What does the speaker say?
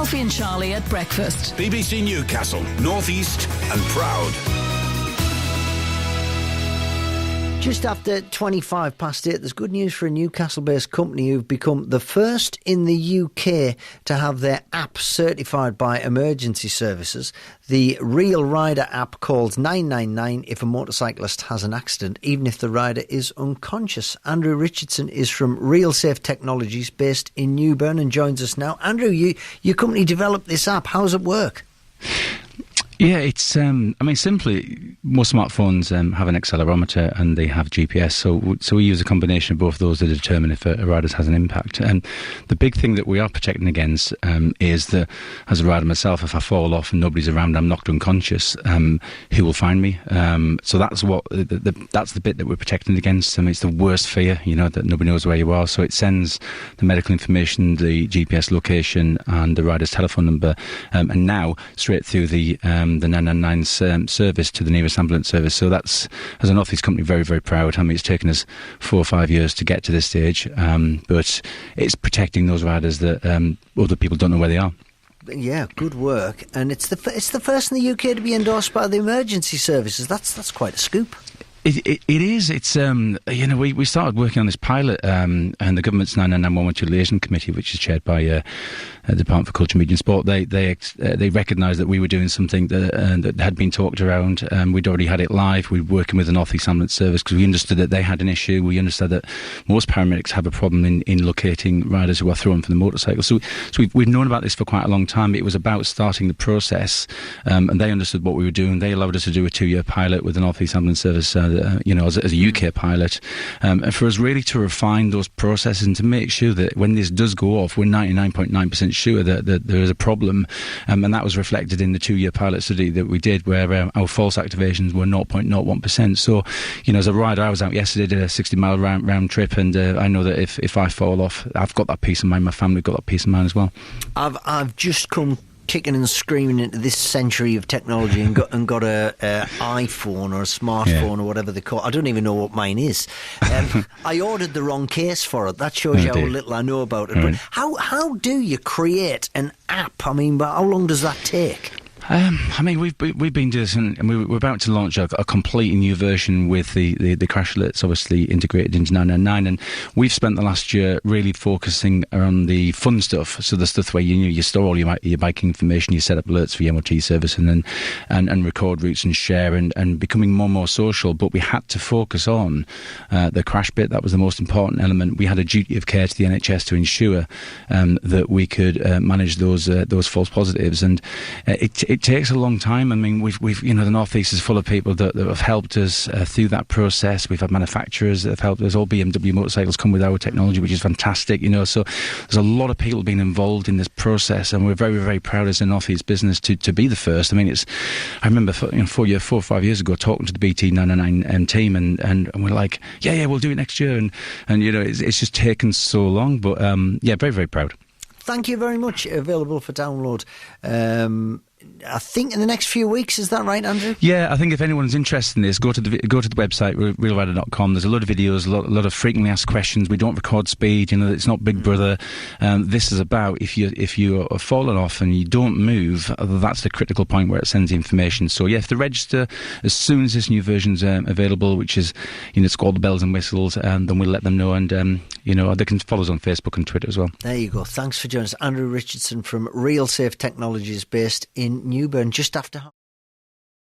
Alfie and Charlie at breakfast. BBC Newcastle, North East and proud. Just after 25 past 8, there's good news for a Newcastle-based company who've become the first in the UK to have their app certified by emergency services. The Real Rider app calls 999 if a motorcyclist has an accident, even if the rider is unconscious. Andrew Richardson is from Real Safe Technologies based in Newburn and joins us now. Andrew, your company developed this app. How does it work? Yeah, it's, simply, most smartphones have an accelerometer and they have GPS, so we use a combination of both of those to determine if a rider has an impact. And the big thing that we are protecting against is that, as a rider myself, if I fall off and nobody's around, I'm knocked unconscious, who will find me? So that's that's the bit that we're protecting against. It's the worst fear, that nobody knows where you are, so it sends the medical information, the GPS location and the rider's telephone number, and now straight through the 999 service to the nearest ambulance service. So that's, as an North East company, very, very proud. It's taken us 4 or 5 years to get to this stage, but it's protecting those riders that other people don't know where they are. Yeah, good work. And it's the first in the UK to be endorsed by the emergency services. That's quite a scoop. It is. It's we started working on this pilot, and the government's 999 Liaison Committee, which is chaired by the Department for Culture, Media and Sport. They recognised that we were doing something that had been talked around. We'd already had it live. We were working with the North East Ambulance Service because we understood that they had an issue. We understood that most paramedics have a problem in locating riders who are thrown from the motorcycle. So we've known about this for quite a long time. It was about starting the process, and they understood what we were doing. They allowed us to do a 2-year pilot with the North East Ambulance Service. As a UK pilot, and for us really to refine those processes and to make sure that when this does go off, we're 99.9% sure that there is a problem, and that was reflected in the 2-year pilot study that we did, where our false activations were 0.01%. So, as a rider, I was out yesterday, did a 60-mile round trip, and I know that if I fall off, I've got that peace of mind. My family got that peace of mind as well. I've just come kicking and screaming into this century of technology and got a iPhone or a smartphone or whatever they call it. I don't even know what mine is. I ordered the wrong case for it. That shows you how little I know about it. But how do you create an app? How long does that take? We've been doing this, and we're about to launch a completely new version with the crash alerts obviously integrated into 999, and we've spent the last year really focusing on the fun stuff. So the stuff where you store all your biking information, you set up alerts for your MOT service, and record routes and share, and becoming more and more social. But we had to focus on the crash bit. That was the most important element. We had a duty of care to the NHS to ensure that we could manage those false positives, and it takes a long time. We've the North East is full of people that have helped us through that process. We've had manufacturers that have helped us. All BMW motorcycles come with our technology, which is fantastic. So there's a lot of people being involved in this process, and we're very, very proud as a North East business to be the first. I remember 4 or 5 years ago talking to the BT 999 team, and we're like, yeah, we'll do it next year, and it's just taken so long, but very, very proud. Thank you very much. Available for download. I think in the next few weeks, is that right, Andrew? Yeah, I think if anyone's interested in this, go to the website, realrider.com. There's a lot of videos, a lot of frequently asked questions. We don't record speed, it's not Big Brother. This is about if you are fallen off and you don't move, that's the critical point where it sends the information. So if they register as soon as this new version's available, which is, it's called the bells and whistles, then we'll let them know, and they can follow us on Facebook and Twitter as well. There you go. Thanks for joining us. Andrew Richardson from Real Safe Technologies based in Newburn, just after